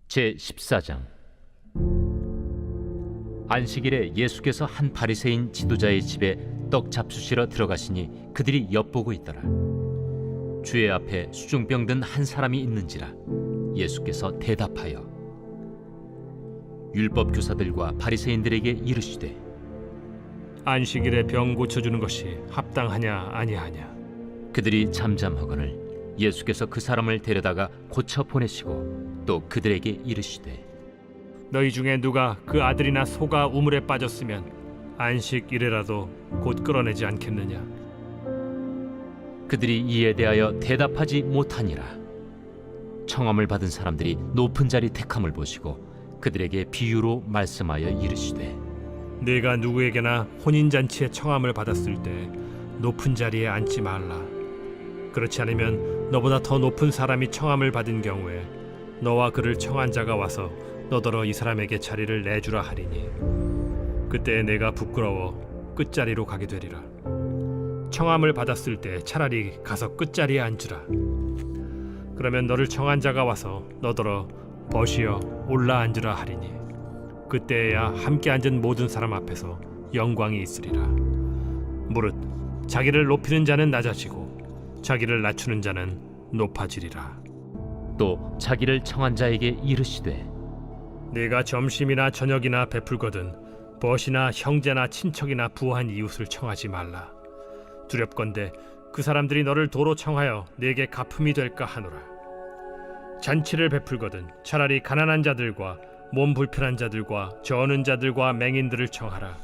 제14장. 안식일에 예수께서 한 바리새인 지도자의 집에 떡 잡수시러 들어가시니 그들이 엿보고 있더라. 주의 앞에 수중병 든 한 사람이 있는지라. 예수께서 대답하여 율법 교사들과 바리새인들에게 이르시되 안식일에 병 고쳐주는 것이 합당하냐 아니하냐. 그들이 잠잠하거늘 예수께서 그 사람을 데려다가 고쳐 보내시고 또 그들에게 이르시되 너희 중에 누가 그 아들이나 소가 우물에 빠졌으면 안식일에라도 곧 끌어내지 않겠느냐. 그들이 이에 대하여 대답하지 못하니라. 청함을 받은 사람들이 높은 자리 택함을 보시고 그들에게 비유로 말씀하여 이르시되 네가 누구에게나 혼인잔치에 청함을 받았을 때 높은 자리에 앉지 말라. 그렇지 않으면 너보다 더 높은 사람이 청함을 받은 경우에 너와 그를 청한 자가 와서 너더러 이 사람에게 자리를 내주라 하리니 그때 내가 부끄러워 끝자리로 가게 되리라. 청함을 받았을 때 차라리 가서 끝자리에 앉으라. 그러면 너를 청한 자가 와서 너더러 벗이여 올라 앉으라 하리니 그때야 함께 앉은 모든 사람 앞에서 영광이 있으리라. 무릇 자기를 높이는 자는 낮아지고 자기를 낮추는 자는 높아지리라. 또 자기를 청한 자에게 이르시되 네가 점심이나 저녁이나 베풀거든 벗이나 형제나 친척이나 부한 이웃을 청하지 말라. 두렵건대 그 사람들이 너를 도로 청하여 네게 갚음이 될까 하노라. 잔치를 베풀거든 차라리 가난한 자들과 몸 불편한 자들과 저는 자들과 맹인들을 청하라.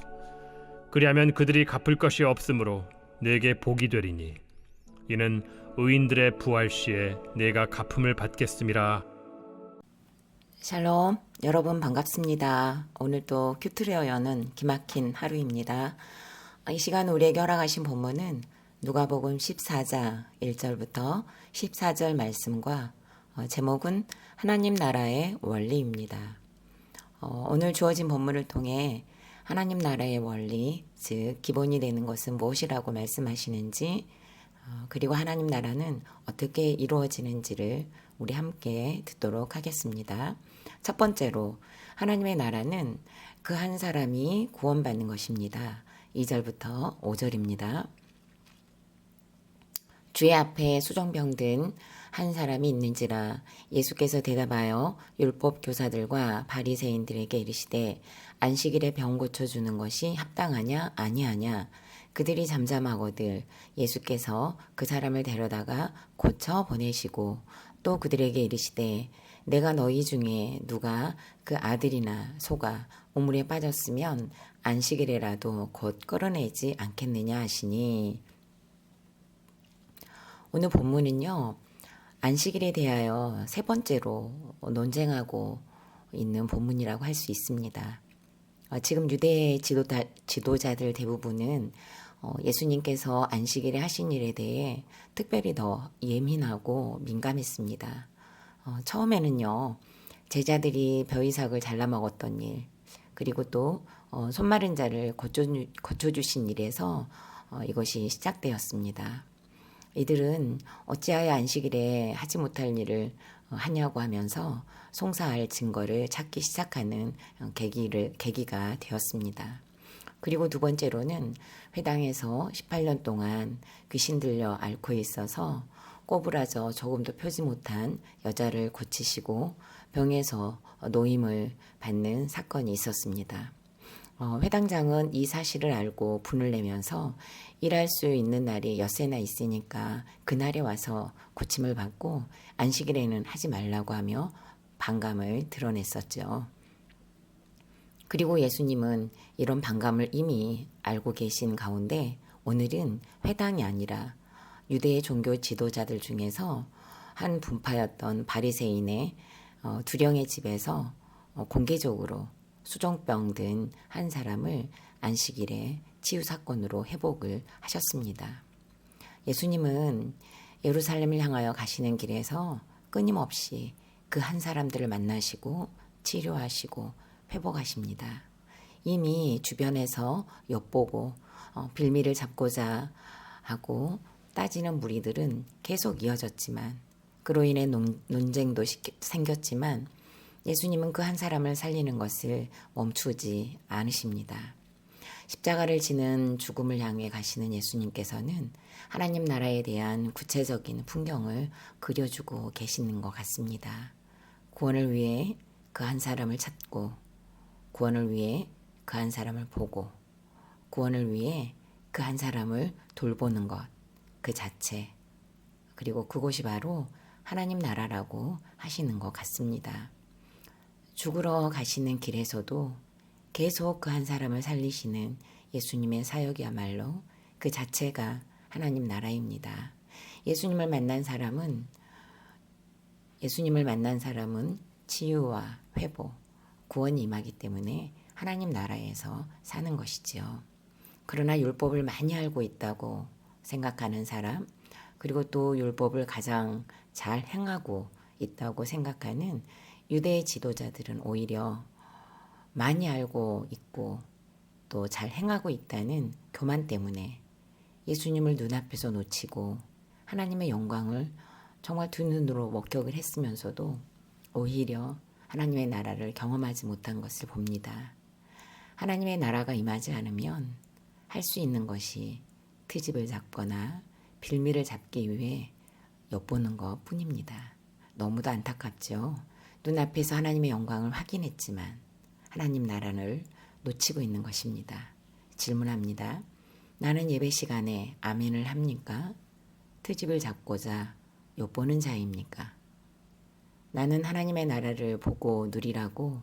그리하면 그들이 갚을 것이 없으므로 네게 복이 되리니 이는 의인들의 부활 시에 내가 갚음을 받겠음이라. 샬롬, 여러분 반갑습니다. 오늘도 큐트레어 여는 기막힌 하루입니다. 이 시간 우리에게 허락하신 본문은 누가복음 14장 1절부터 14절 말씀과 제목은 하나님 나라의 원리입니다. 오늘 주어진 본문을 통해 하나님 나라의 원리, 즉 기본이 되는 것은 무엇이라고 말씀하시는지, 그리고 하나님 나라는 어떻게 이루어지는지를 우리 함께 듣도록 하겠습니다. 첫 번째로 하나님의 나라는 그 한 사람이 구원받는 것입니다. 2절부터 5절입니다. 주의 앞에 수정병 든 한 사람이 있는지라. 예수께서 대답하여 율법 교사들과 바리새인들에게 이르시되 안식일에 병 고쳐주는 것이 합당하냐 아니하냐. 그들이 잠잠하거늘 예수께서 그 사람을 데려다가 고쳐 보내시고 또 그들에게 이르시되 내가 너희 중에 누가 그 아들이나 소가 우물에 빠졌으면 안식일에라도 곧 끌어내지 않겠느냐 하시니. 오늘 본문은요, 안식일에 대하여 세 번째로 논쟁하고 있는 본문이라고 할 수 있습니다. 지금 유대 지도자들 대부분은 예수님께서 안식일에 하신 일에 대해 특별히 더 예민하고 민감했습니다. 처음에는요, 제자들이 벼이삭을 잘라 먹었던 일, 그리고 또 손마른 자를 고쳐주신 일에서 이것이 시작되었습니다. 이들은 어찌하여 안식일에 하지 못할 일을 하냐고 하면서 송사할 증거를 찾기 시작하는 계기가 되었습니다. 그리고 두 번째로는 회당에서 18년 동안 귀신 들려 앓고 있어서 꼬부라져 조금도 펴지 못한 여자를 고치시고 병에서 노임을 받는 사건이 있었습니다. 회당장은 이 사실을 알고 분을 내면서 일할 수 있는 날이 엿새나 있으니까 그날에 와서 고침을 받고 안식일에는 하지 말라고 하며 반감을 드러냈었죠. 그리고 예수님은 이런 반감을 이미 알고 계신 가운데 오늘은 회당이 아니라 유대의 종교 지도자들 중에서 한 분파였던 바리새인의 두령의 집에서 공개적으로 수종병 든 한 사람을 안식일에 치유 사건으로 회복을 하셨습니다. 예수님은 예루살렘을 향하여 가시는 길에서 끊임없이 그 한 사람들을 만나시고 치료하시고 회복하십니다. 이미 주변에서 엿보고 빌미를 잡고자 하고 따지는 무리들은 계속 이어졌지만 그로 인해 논쟁도 생겼지만 예수님은 그 한 사람을 살리는 것을 멈추지 않으십니다. 십자가를 지는 죽음을 향해 가시는 예수님께서는 하나님 나라에 대한 구체적인 풍경을 그려주고 계시는 것 같습니다. 구원을 위해 그 한 사람을 찾고, 구원을 위해 그 한 사람을 보고, 구원을 위해 그 한 사람을 돌보는 것 그 자체, 그리고 그곳이 바로 하나님 나라라고 하시는 것 같습니다. 죽으러 가시는 길에서도 계속 그 한 사람을 살리시는 예수님의 사역이야말로 그 자체가 하나님 나라입니다. 예수님을 만난 사람은 치유와 회복, 구원이 임하기 때문에 하나님 나라에서 사는 것이지요. 그러나 율법을 많이 알고 있다고 생각하는 사람, 그리고 또 율법을 가장 잘 행하고 있다고 생각하는 유대의 지도자들은 오히려 많이 알고 있고 또 잘 행하고 있다는 교만 때문에 예수님을 눈앞에서 놓치고 하나님의 영광을 정말 두 눈으로 목격을 했으면서도 오히려 하나님의 나라를 경험하지 못한 것을 봅니다. 하나님의 나라가 임하지 않으면 할 수 있는 것이 트집을 잡거나 빌미를 잡기 위해 엿보는 것 뿐입니다. 너무도 안타깝죠. 눈앞에서 하나님의 영광을 확인했지만 하나님 나라를 놓치고 있는 것입니다. 질문합니다. 나는 예배 시간에 아멘을 합니까? 트집을 잡고자 엿보는 자입니까? 나는 하나님의 나라를 보고 누리라고,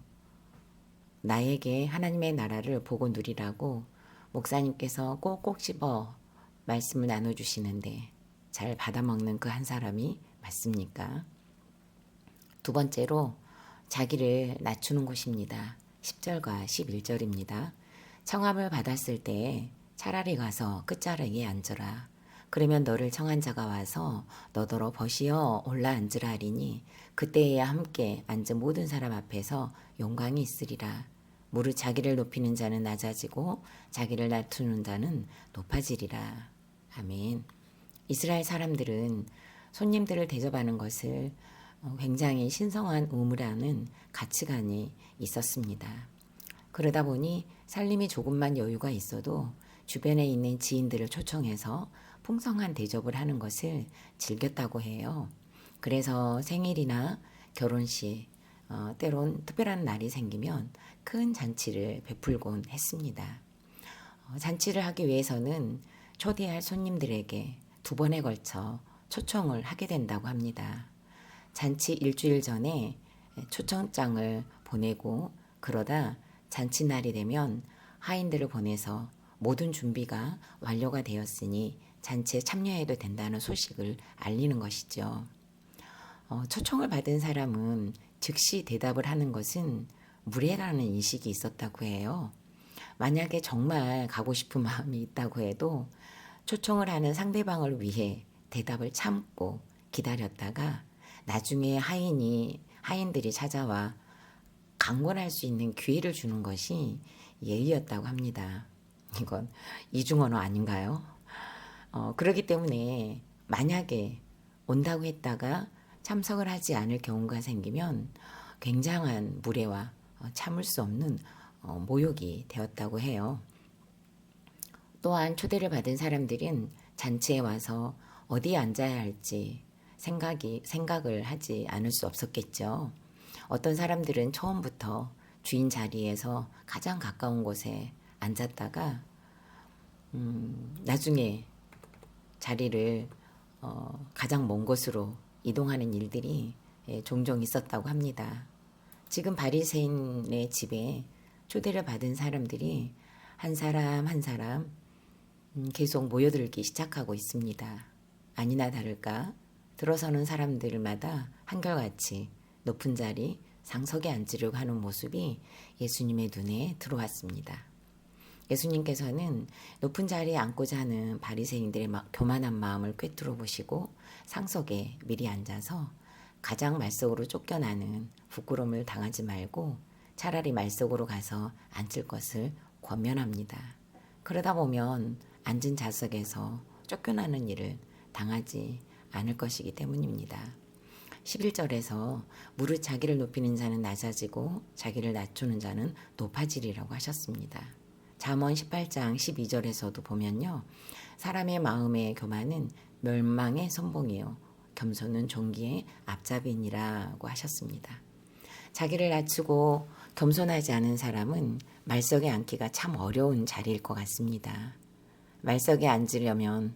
나에게 하나님의 나라를 보고 누리라고 목사님께서 꼭꼭 씹어 말씀을 나눠주시는데 잘 받아먹는 그 한 사람이 맞습니까? 두 번째로 자기를 낮추는 곳입니다. 10절과 11절입니다. 청함을 받았을 때 차라리 가서 끝자락에 앉으라. 그러면 너를 청한 자가 와서 너더러 벗이어 올라 앉으라 하리니 그때에야 함께 앉은 모든 사람 앞에서 영광이 있으리라. 무릇 자기를 높이는 자는 낮아지고 자기를 낮추는 자는 높아지리라. 아멘. 이스라엘 사람들은 손님들을 대접하는 것을 굉장히 신성한 의무라는 가치관이 있었습니다. 그러다 보니 살림이 조금만 여유가 있어도 주변에 있는 지인들을 초청해서 풍성한 대접을 하는 것을 즐겼다고 해요. 그래서 생일이나 결혼식, 때론 특별한 날이 생기면 큰 잔치를 베풀곤 했습니다. 잔치를 하기 위해서는 초대할 손님들에게 2번에 걸쳐 초청을 하게 된다고 합니다. 잔치 일주일 전에 초청장을 보내고 그러다 잔치 날이 되면 하인들을 보내서 모든 준비가 완료가 되었으니 잔치에 참여해도 된다는 소식을 알리는 것이죠. 초청을 받은 사람은 즉시 대답을 하는 것은 무례라는 인식이 있었다고 해요. 만약에 정말 가고 싶은 마음이 있다고 해도 초청을 하는 상대방을 위해 대답을 참고 기다렸다가 나중에 하인들이 찾아와 강권할 수 있는 기회를 주는 것이 예의였다고 합니다. 이건 이중언어 아닌가요? 그렇기 때문에 만약에 온다고 했다가 참석을 하지 않을 경우가 생기면 굉장한 무례와 참을 수 없는 모욕이 되었다고 해요. 또한 초대를 받은 사람들은 잔치에 와서 어디에 앉아야 할지 생각을 하지 않을 수 없었겠죠. 어떤 사람들은 처음부터 주인 자리에서 가장 가까운 곳에 앉았다가 나중에 자리를 가장 먼 곳으로 이동하는 일들이 종종 있었다고 합니다. 지금 바리새인의 집에 초대를 받은 사람들이 한 사람 한 사람 계속 모여들기 시작하고 있습니다. 아니나 다를까 들어서는 사람들마다 한결같이 높은 자리 상석에 앉으려고 하는 모습이 예수님의 눈에 들어왔습니다. 예수님께서는 높은 자리에 앉고자 하는 바리새인들의 교만한 마음을 꿰뚫어 보시고 상석에 미리 앉아서 가장 말석으로 쫓겨나는 부끄러움을 당하지 말고 차라리 말석으로 가서 앉을 것을 권면합니다. 그러다 보면 앉은 좌석에서 쫓겨나는 일을 당하지 않을 것이기 때문입니다. 11절에서 무릇 자기를 높이는 자는 낮아지고 자기를 낮추는 자는 높아지리라고 하셨습니다. 잠언 18장 12절에서도 보면요. 사람의 마음의 교만은 멸망의 선봉이요 겸손은 존귀의 앞잡이니라고 하셨습니다. 자기를 낮추고 겸손하지 않은 사람은 말석에 앉기가 참 어려운 자리일 것 같습니다. 말석에 앉으면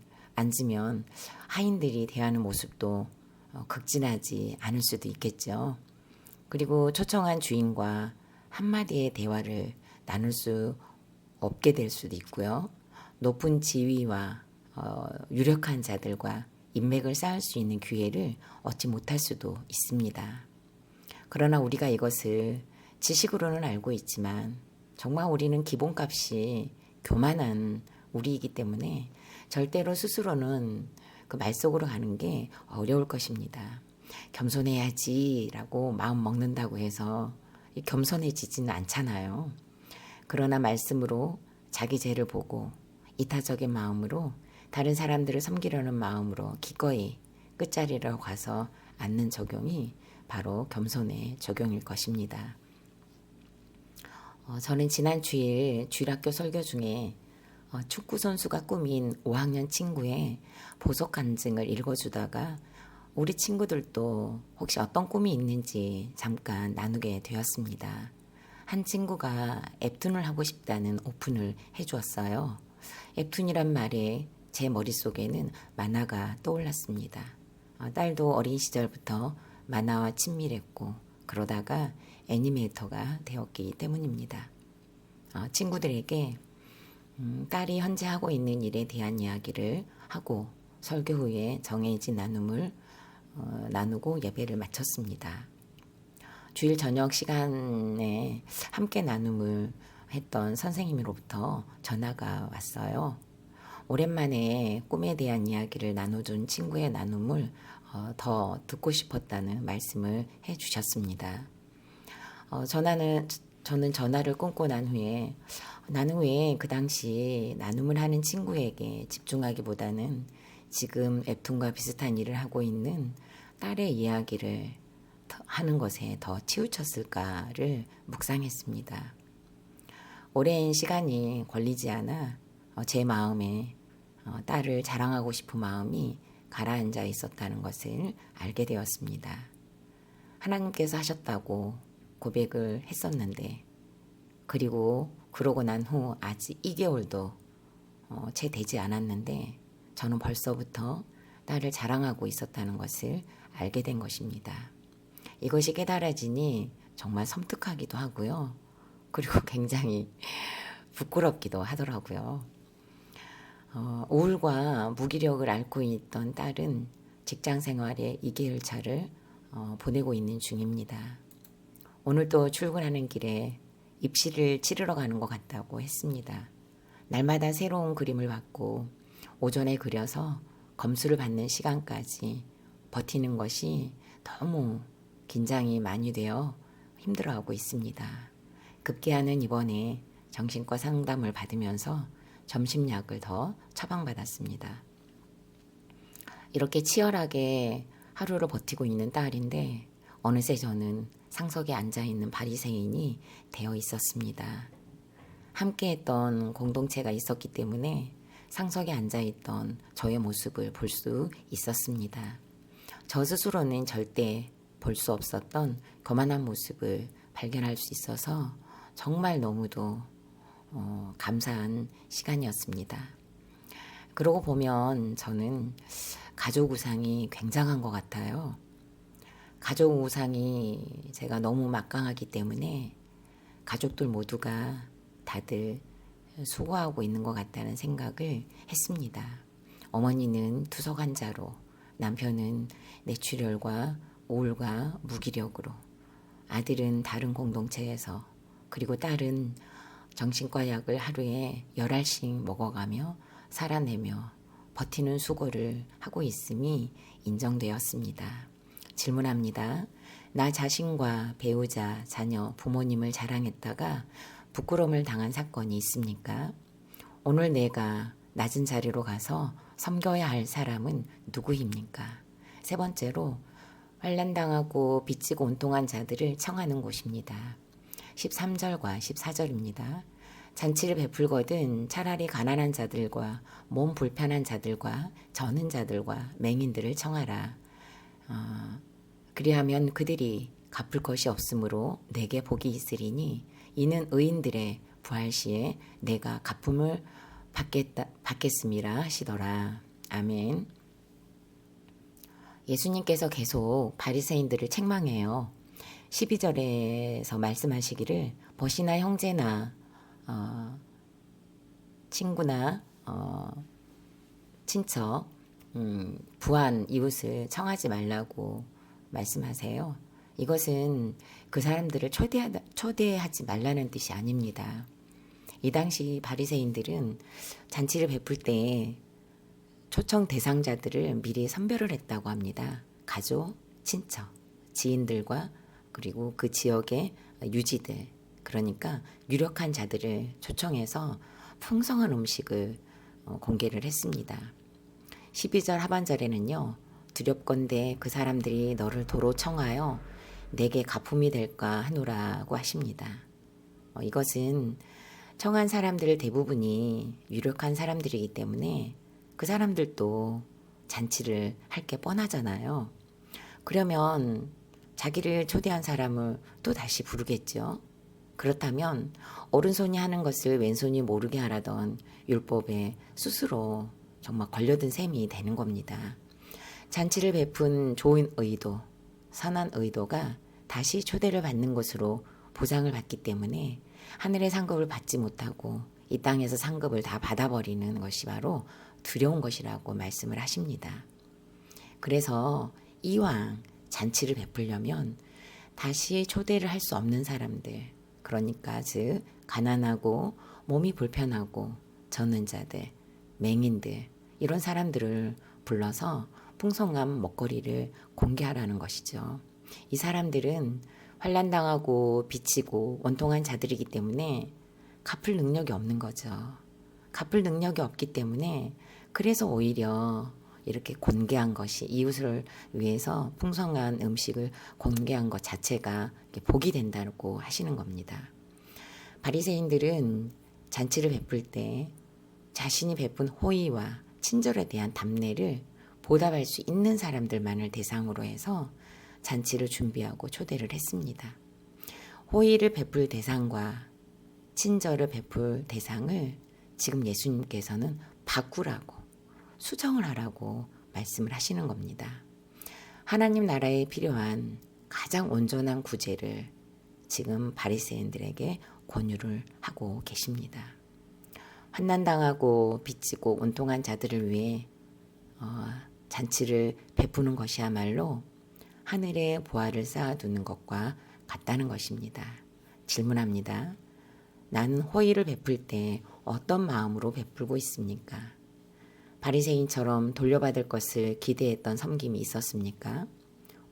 하인들이 대하는 모습도 극진하지 않을 수도 있겠죠. 그리고 초청한 주인과 한마디의 대화를 나눌 수 없게 될 수도 있고요. 높은 지위와 유력한 자들과 인맥을 쌓을 수 있는 기회를 얻지 못할 수도 있습니다. 그러나 우리가 이것을 지식으로는 알고 있지만 정말 우리는 기본값이 교만한 우리이기 때문에 절대로 스스로는 그 말속으로 가는 게 어려울 것입니다. 겸손해야지라고 마음 먹는다고 해서 겸손해지지는 않잖아요. 그러나 말씀으로 자기 죄를 보고 이타적인 마음으로 다른 사람들을 섬기려는 마음으로 기꺼이 끝자리로 가서 앉는 적용이 바로 겸손의 적용일 것입니다. 저는 지난 주일 주일학교 설교 중에 축구 선수가 꾸민 5학년 친구의 보석 간증을 읽어주다가 우리 친구들도 혹시 어떤 꿈이 있는지 잠깐 나누게 되었습니다. 한 친구가 웹툰을 하고 싶다는 오픈을 해주었어요. 웹툰이란 말에 제 머릿속에는 만화가 떠올랐습니다. 딸도 어린 시절부터 만화와 친밀했고 그러다가 애니메이터가 되었기 때문입니다. 친구들에게 딸이 현재 하고 있는 일에 대한 이야기를 하고 설교 후에 정해진 나눔을 나누고 예배를 마쳤습니다. 주일 저녁 시간에 함께 나눔을 했던 선생님으로부터 전화가 왔어요. 오랜만에 꿈에 대한 이야기를 나눠준 친구의 나눔을 더 듣고 싶었다는 말씀을 해주셨습니다. 저는 전화를 끊고 난 후에 나는 왜 그 당시 나눔을 하는 친구에게 집중하기보다는 지금 웹툰과 비슷한 일을 하고 있는 딸의 이야기를 하는 것에 더 치우쳤을까를 묵상했습니다. 오랜 시간이 걸리지 않아 제 마음에 딸을 자랑하고 싶은 마음이 가라앉아 있었다는 것을 알게 되었습니다. 하나님께서 하셨다고 고백을 했었는데 그러고 난 후 아직 2개월도 채 되지 않았는데 저는 벌써부터 딸을 자랑하고 있었다는 것을 알게 된 것입니다. 이것이 깨달아지니 정말 섬뜩하기도 하고요. 그리고 굉장히 부끄럽기도 하더라고요. 우울과 무기력을 앓고 있던 딸은 직장 생활에 2개월 차를 보내고 있는 중입니다. 오늘도 출근하는 길에 입시를 치르러 가는 것 같다고 했습니다. 날마다 새로운 그림을 받고 오전에 그려서 검수를 받는 시간까지 버티는 것이 너무 긴장이 많이 되어 힘들어하고 있습니다. 급기야는 이번에 정신과 상담을 받으면서 점심약을 더 처방받았습니다. 이렇게 치열하게 하루를 버티고 있는 딸인데 어느새 저는 상석에 앉아있는 바리새인이 되어 있었습니다. 함께했던 공동체가 있었기 때문에 상석에 앉아있던 저의 모습을 볼 수 있었습니다. 저 스스로는 절대 볼 수 없었던 거만한 모습을 발견할 수 있어서 정말 너무도 감사한 시간이었습니다. 그러고 보면 저는 가족 우상이 굉장한 것 같아요. 가족 우상이 제가 너무 막강하기 때문에 가족들 모두가 다들 수고하고 있는 것 같다는 생각을 했습니다. 어머니는 투석 환자로, 남편은 뇌출혈과 우울과 무기력으로, 아들은 다른 공동체에서, 그리고 딸은 정신과 약을 하루에 10알씩 먹어가며 살아내며 버티는 수고를 하고 있음이 인정되었습니다. 질문합니다. 나 자신과 배우자, 자녀, 부모님을 자랑했다가 부끄러움을 당한 사건이 있습니까? 오늘 내가 낮은 자리로 가서 섬겨야 할 사람은 누구입니까? 세 번째로 환난당하고 빚지고 온통한 자들을 청하는 곳입니다. 13절과 14절입니다. 잔치를 베풀거든 차라리 가난한 자들과 몸 불편한 자들과 저는 자들과 맹인들을 청하라. 그리하면 그들이 갚을 것이 없으므로 내게 복이 있으리니 이는 의인들의 부활 시에 내가 갚음을 받겠음이라 하시더라. 아멘. 예수님께서 계속 바리새인들을 책망해요. 12절에서 말씀하시기를 벗이나 형제나 친구나 친척, 부한 이웃을 청하지 말라고 말씀하세요. 이것은 그 사람들을 초대하지 말라는 뜻이 아닙니다. 이 당시 바리새인들은 잔치를 베풀 때 초청 대상자들을 미리 선별을 했다고 합니다. 가족, 친척, 지인들과 그리고 그 지역의 유지들, 그러니까 유력한 자들을 초청해서 풍성한 음식을 공개를 했습니다. 12절 하반절에는요. 두렵건대 그 사람들이 너를 도로 청하여 내게 가품이 될까 하노라고 하십니다. 이것은 청한 사람들 대부분이 유력한 사람들이기 때문에 그 사람들도 잔치를 할 게 뻔하잖아요. 그러면 자기를 초대한 사람을 또 다시 부르겠죠. 그렇다면 오른손이 하는 것을 왼손이 모르게 하라던 율법에 스스로 정말 걸려든 셈이 되는 겁니다. 잔치를 베푼 좋은 의도, 선한 의도가 다시 초대를 받는 것으로 보상을 받기 때문에 하늘의 상급을 받지 못하고 이 땅에서 상급을 다 받아버리는 것이 바로 두려운 것이라고 말씀을 하십니다. 그래서 이왕 잔치를 베풀려면 다시 초대를 할 수 없는 사람들, 그러니까 즉 가난하고 몸이 불편하고 젖는 자들, 맹인들, 이런 사람들을 불러서 풍성한 먹거리를 공개하라는 것이죠. 이 사람들은 환난당하고 빚지고 원통한 자들이기 때문에 갚을 능력이 없는 거죠. 갚을 능력이 없기 때문에 그래서 오히려 이렇게 공개한 것이 이웃을 위해서 풍성한 음식을 공개한 것 자체가 복이 된다고 하시는 겁니다. 바리새인들은 잔치를 베풀 때 자신이 베푼 호의와 친절에 대한 답례를 보답할 수 있는 사람들만을 대상으로 해서 잔치를 준비하고 초대를 했습니다. 호의를 베풀 대상과 친절을 베풀 대상을 지금 예수님께서는 바꾸라고, 수정을 하라고 말씀을 하시는 겁니다. 하나님 나라에 필요한 가장 온전한 구제를 지금 바리새인들에게 권유를 하고 계십니다. 환난당하고 빚지고 온통한 자들을 위해 잔치를 베푸는 것이야말로 하늘에 보화를 쌓아두는 것과 같다는 것입니다. 질문합니다. 나는 호의를 베풀 때 어떤 마음으로 베풀고 있습니까? 바리새인처럼 돌려받을 것을 기대했던 섬김이 있었습니까?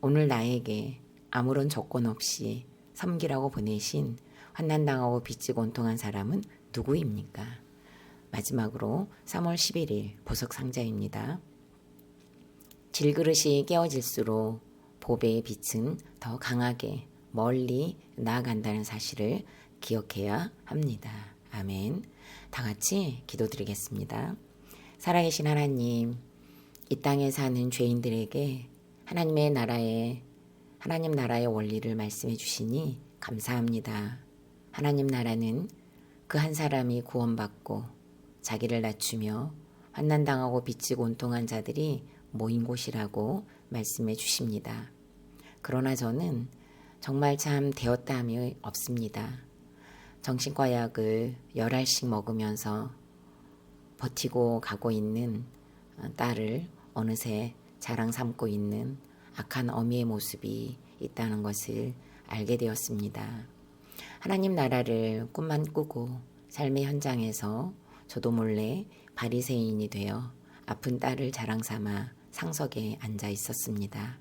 오늘 나에게 아무런 조건 없이 섬기라고 보내신 환난당하고 빚지고 온통한 사람은 누구입니까? 마지막으로 3월 11일 보석상자입니다. 질그릇이 깨어질수록 보배의 빛은 더 강하게 멀리 나아간다는 사실을 기억해야 합니다. 아멘. 다 같이 기도드리겠습니다. 살아계신 하나님, 이 땅에 사는 죄인들에게 하나님 나라의 원리를 말씀해 주시니 감사합니다. 하나님 나라는 그 한 사람이 구원받고 자기를 낮추며 환난당하고 빚지고 온통한 자들이 모인 곳이라고 말씀해 주십니다. 그러나 저는 정말 참 되었다함이 없습니다. 정신과 약을 10알씩 먹으면서 버티고 가고 있는 딸을 어느새 자랑 삼고 있는 악한 어미의 모습이 있다는 것을 알게 되었습니다. 하나님 나라를 꿈만 꾸고 삶의 현장에서 저도 몰래 바리새인이 되어 아픈 딸을 자랑 삼아 상석에 앉아 있었습니다.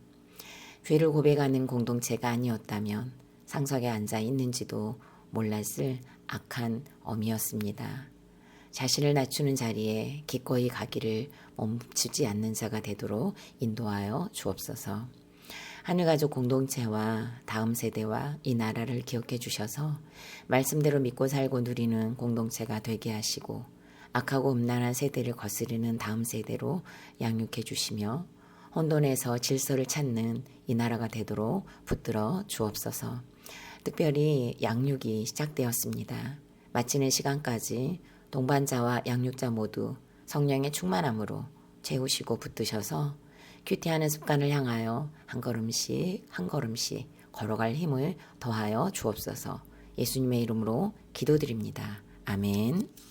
죄를 고백하는 공동체가 아니었다면 상석에 앉아 있는지도 몰랐을 악한 어미였습니다. 자신을 낮추는 자리에 기꺼이 가기를 멈추지 않는 자가 되도록 인도하여 주옵소서. 하늘가족 공동체와 다음 세대와 이 나라를 기억해 주셔서 말씀대로 믿고 살고 누리는 공동체가 되게 하시고 악하고 음란한 세대를 거스르는 다음 세대로 양육해 주시며 혼돈에서 질서를 찾는 이 나라가 되도록 붙들어 주옵소서. 특별히 양육이 시작되었습니다. 마치는 시간까지 동반자와 양육자 모두 성령의 충만함으로 채우시고 붙드셔서 큐티하는 습관을 향하여 한 걸음씩 한 걸음씩 걸어갈 힘을 더하여 주옵소서. 예수님의 이름으로 기도드립니다. 아멘.